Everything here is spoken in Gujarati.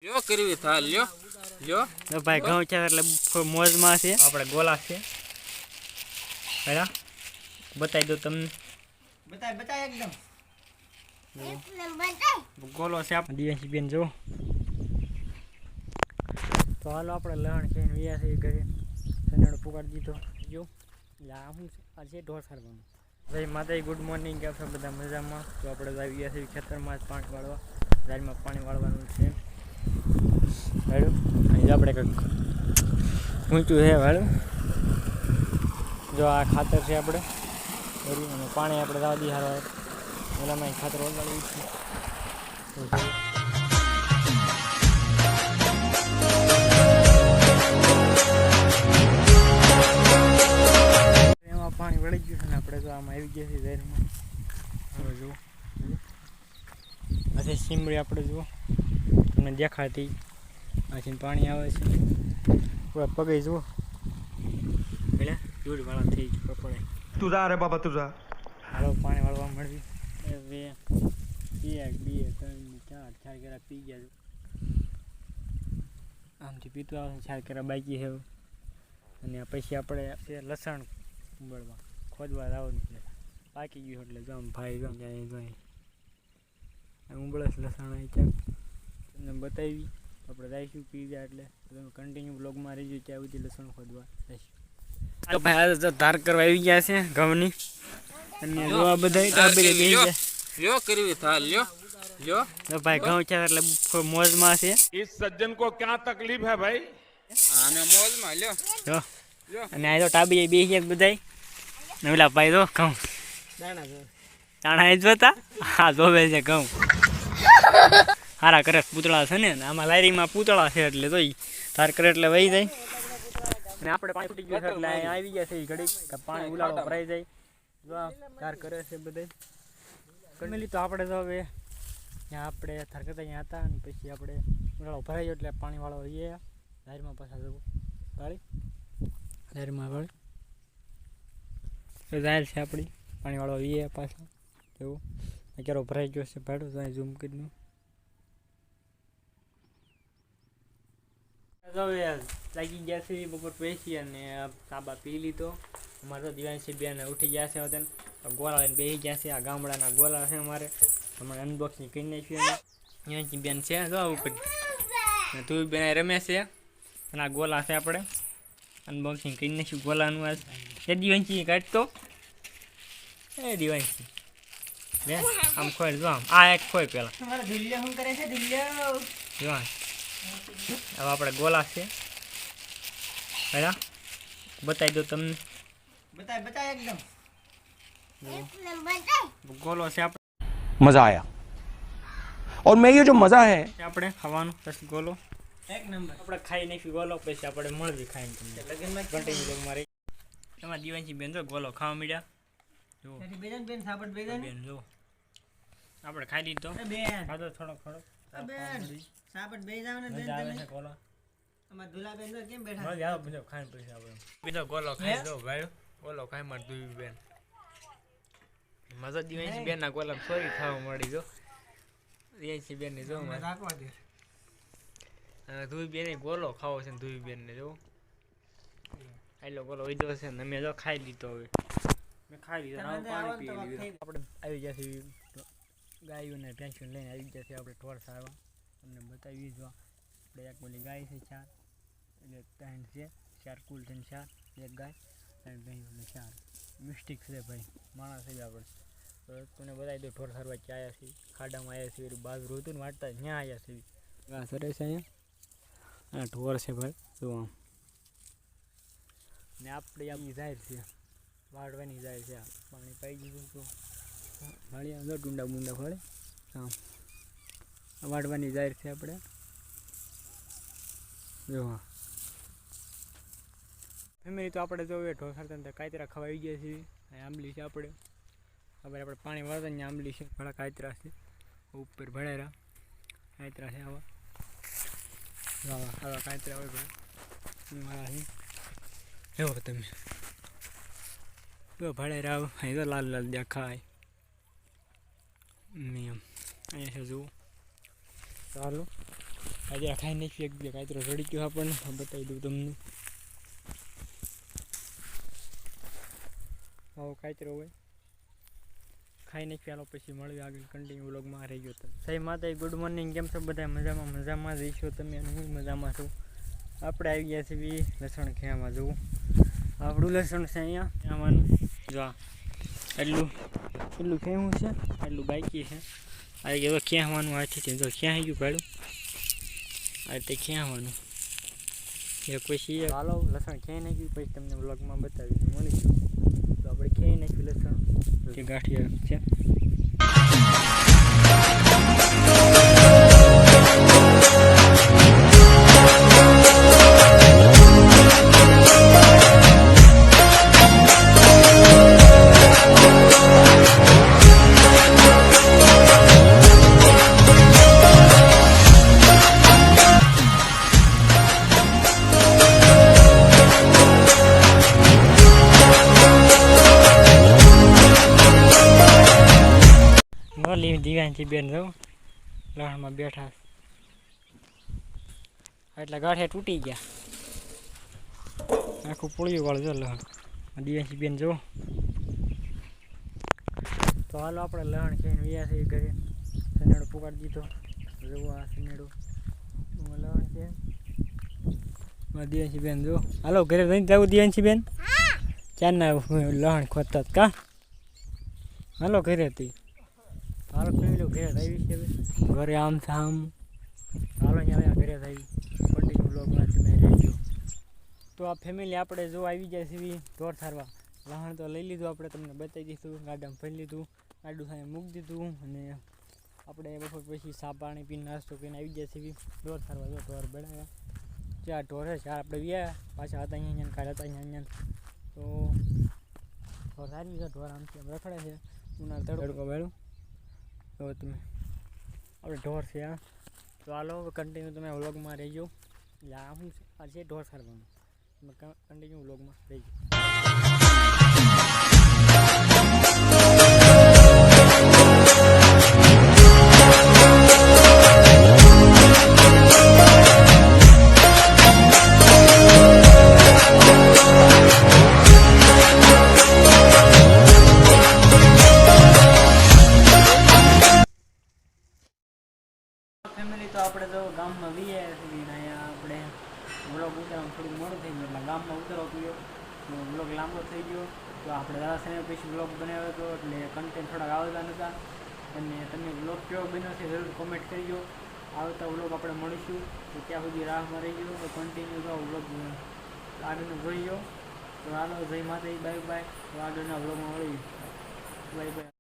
લ્યો કરવી થાલ લ્યો લ્યો તો ભાઈ ઘઉં છે એટલે મોજમાં છે આપણે ગોલા છે હેડા બતાવી દો તમને બતાય એકદમ ગોલો છે આપણે દિવાસી બેન જો તો હાલો આપણે લહણ ખાઈને વ્યા છે ઘરે સંજાડો પુકાડી દીધો જો એટલે આ શું છે આ છે ઢોર સારવાનું જય માતાજી ગુડ મોર્નિંગ કેમ છો બધા મજામાં તો આપણે આવ્યા છીએ ખેતરમાં જ પાણી વાળવા ઝાડમાં પાણી વાળવાનું છે વાળું અહીં આપણે કંઈક ઊંચું છે વાળું જો આ ખાતર છે આપણે બરી અને પાણી આપણે જવા દઈએ હારવા એનામાં ખાતર ઓગાળ્યું છે એમાં પાણી વળી ગયું છે ને આપણે તો આમાં આવી ગયા છીએ ઝાડમાં હવે જુઓ આ છે સીમડી આપણે જુઓ તમને દેખાતી આથી પાણી આવે છે પૂરા પગે જુઓ એટલે દૂર વાળા થઈ પડે तुझा रे बाबा तुझा હાલો પાણી વાળવા મળવી બે ત્રણ ચાર કરા પી ગયા આમથી પીતો આવે ચાર કરા બાકી છે અને પછી આપણે લસણ ઉંબળવા ખોદવા લાવવાનું છે પાકી ગયું એટલે જો આમ ભાઈ જો ઉંબળે લસણ અહીં ક્યાંક તમને બતાવી આપણે જઈશું પી જાય એટલે તમે કન્ટિન્યુ બ્લોગમાં રહીજો ત્યાં સુધી લસણ ખોદવા જઈશું તો ભાઈ આ ધાર કરવા આવી ગયા છે ઘઉંની અને જોવા બધા ટાબરી બેસી ગયા લ્યો કરવી થાલ લ્યો લ્યો તો ભાઈ ઘઉં છે એટલે મોજમાં છે इस सज्जन को क्या तकलीफ है भाई આને મોજમાં લ્યો જો અને આ તો ટાબરી બેસી ગયા બધા ને ઓલા ભાઈ તો ઘઉં દાણા જ જોતા હા જોવે છે ઘઉં સારા કરે પૂતળા છે ને આમાં લારીમાં પૂતળા છે એટલે જોઈ ધાર કરે એટલે વહી જાય અને આપણે પાણી ફૂટી ગયું છે એટલે અહીંયા આવી ગયા છે એ ઘડી પાણી ઉલાળો ભરાઈ જાય જો ધાર કરે છે બધે કમેલી તો આપણે તો હવે ત્યાં આપણે ધાર કરતા અહીંયા હતા અને પછી આપણે ઉલાળો ભરાઈ ગયો એટલે પાણી વાળો એ ધારમાં પાછા જવું વાળી ધારમાં વાળી ધાર છે આપણી પાણી વાળો એ પાછા એવું અત્યારે ભરાઈ ગયો છે ભાડું તો અહીં ઝૂમ કરી દઉં લાગી ગયા છે બપોર બેસી અને તાબા પી લીધો અમારે તો દિવાળી બેન ઉઠી ગયા છે વતન ગોળા લઈને બેસી ગયા છે આ ગામડાના ગોળા છે અમારે હમણાં અનબોક્સિંગ કરી નાખ્યું અહીંયાથી બેન છે જો ઉપર તું બેન રમે છે અને આ ગોળા છે આપણે અનબોક્સિંગ કરી નાખ્યું ગોળાનું આજ એ દિવાળી કાઢતો એ દિવાળી બેન આમ ખોય જો આમ આ એક ખોય પેલા શું કરે છે દિલ્યો જો હવે આપણે ગોલા છે હેડા બતાવી દો તમને બતાય એકદમ ગોલો છે આપણે मजा आया और मैं ये जो मजा है આપણે ખાવાનું પછી ગોલો એક નંબર આપણે ખાઈ નાખી ગોલો પછી આપણે મળવી ખાઈને તમને લગનમાં કન્ટિન્યુ મારી તમારા દિવાળી બેન જો ગોલો ખાવા મળ્યા જો બેન સાબત બેન બેન જો આપણે ખાઈ લીધો બેન ખાધો થોડોક બેન સાબત બે જાવ ને બેન મજા આવે તમે છે ગોલો અમાર દુલા બેન તો કેમ બેઠા મજા આવે બધો ખાઈને પછી આપણે બીજો ગોલો ખાઈ દો ભાઈ ગોલો ખાઈ માર દુઈ બેન મજા દિવાળી બેન ના ગોલા સોરી ખાવા મળી જો દિવાળી બેન ને જો રાખવા દે દુઈ બેન ગોલો ખાવો છે ને દુઈ બેન ને જો આટલો ગોલો વધો છે ને મેં જો ખાઈ લીધો હવે મેં ખાઈ લીધો પાણી પી લીધું આપણે આવી જશે ગાયોને પેન્શન લઈને આવી જશે આપણે ઢોર સારવા તમને બતાવી જો આપણે એક બોલી ગાય છે 4 એટલે 3 છે 4 કુલ થઈને 4 એક ગાય અને ભેંસને 4 મિસ્ટેક છે ભાઈ માણસ છે આપણે તો તમને બતાવી દો ઢોર સારવા ક્યાં આવ્યા છે ખાડામાં આવ્યા છે બાજુ હતું ને વાટતા ત્યાં આવ્યા છે ઘા સરે છે અહીંયા ઢોર છે ભાઈ જો આમ ને આપણે આમ જાહેર છે વાળવાની જાય છે પાણી પાઈ ગયું તો વાળી અંદર ડુંડા બુંડા ફળે આમ વાળવાની જાહેર છે આપણે જો હા ફેમિલી તો આપણે જો ઢોસા તો કાયતરા ખવાઈ ગયા છીએ આંબલી છે આપણે આપણે પાણી વાળતા ને આંબલી છે ઘણા કાયતરા છે ઉપર ભળેરા કાયતરા છે આવા આવા કાયતરા હોય ભાઈ મારા છે એવો તમે જો ભળેરા અહીં તો લાલ લાલ દેખાય એમ અહીંયા છે જુઓ ચાલો આજે ખાઈ નાખી એક બે કાતરો રડી ગયો આપણને બતાવી દઉં તમને. આવો કાતરો હોય ખાઈ નાખી. હાલો પછી મળ્યું આગળ કન્ટિન્યુ વ્લોગમાં રહી ગયો. સહી માતા ગુડ મોર્નિંગ. કેમ છો બધા? મજામાં રહીશો તમે અને હું મજામાં છું. આપણે આવી ગયા છીએ લસણ ખેવામાં. જવું આપણું લસણ છે અહીંયા આવવાનું. જો એટલું ખેવું છે, એટલું બાકી છે. આ ગયો ખેવાનું હાથી છે. જો ક્યાં ગયું ભાડું આ તે ખેવાનું એ પછી. હાલો લસણ ખેઈ નાખ્યું પછી તમને વ્લોગમાં બતાવી મળીશું. તો આપણે ખેઈ નાખ્યું લસણ કે ગાંઠિયા છે. દિવ્યાંશી બેન જાઉં લણમાં બેઠા એટલે ગાંઠિયા તૂટી ગયા. આખું પોળિયું વાળું જો લહણ. દિવ્યાંશી બેન જો. તો હાલો આપણે લહણ ખાઈને વ્યા છે ઘરે. સનેડો પુકાડી દીધો. જવું આ સનેડો લહણ છે. દિવ્યાંશી બેન જો. હાલો ઘરે જઈને જવું દિવ્યાંશી બેન. ક્યારના લહણ ખોદતા કા. હાલો ઘરે હતી. હાલો ફેમિલી ઘરે આવી છે. ઘરે આમ થામ હાલો અહીંયા ઘરે આવી કન્ટિન્યુ બ્લોગમાં તમે રહેજો. તો આ ફેમિલી આપણે જો આવી જાય છે ઢોર સારવા. લહણ તો લઈ લીધું આપણે, તમને બતાવી દીધું. ગાડામાં ભરી લીધું, ગાડું સામે મૂકી દીધું અને આપણે બપોર પછી ચા પાણી પીને નાસ્તો કરીને આવી જાય છે ઢોર સારવા. જો ઢોર બનાવ્યા ચાર ઢોર છે. ચાર આપણે વ્યા પાછા હતા અહીંયા કાઢ હતા અહીંયા. તો ઢોર સારી છે. ઢોર આમથી આમ રખડે છે. ઉનાળ તડકો બેડું તો તમે આપણે ઢોર છે આ. તો હાલો કન્ટિન્યુ તમે વ્લોગમાં રહીજો. એટલે આ શું છે? આ છે ઢોર સારવાનું. તમે કન્ટિન્યુ વ્લોગમાં રહીજો. ફેમિલી તો આપણે તો ગામમાં વી આવ્યા છીએ. અહીંયા આપણે વ્લોગ ઉતારવાનું થોડું મોડું થઈ ગયું એટલે ગામમાં ઉતરવો પડ્યો. વ્લોગ લાંબો થઈ ગયો. તો આપણે દાદાશ્રીને પછી વ્લોગ બનાવ્યો હતો એટલે કન્ટેન્ટ થોડાક આવતા નહોતા. અને તમે વ્લોગ કેવો બન્યો છે જરૂર કોમેન્ટ કરજો. આવતા વ્લોગ આપણે મળીશું. તો ત્યાં સુધી રાહમાં રહી ગયો. તો કન્ટિન્યુ તો વ્લોગ આગળનો જોઈ ગયો. તો હાલો જય માતાજી, બાય બાય. તો આગળના વ્લોગમાં મળીએ. Bye bye.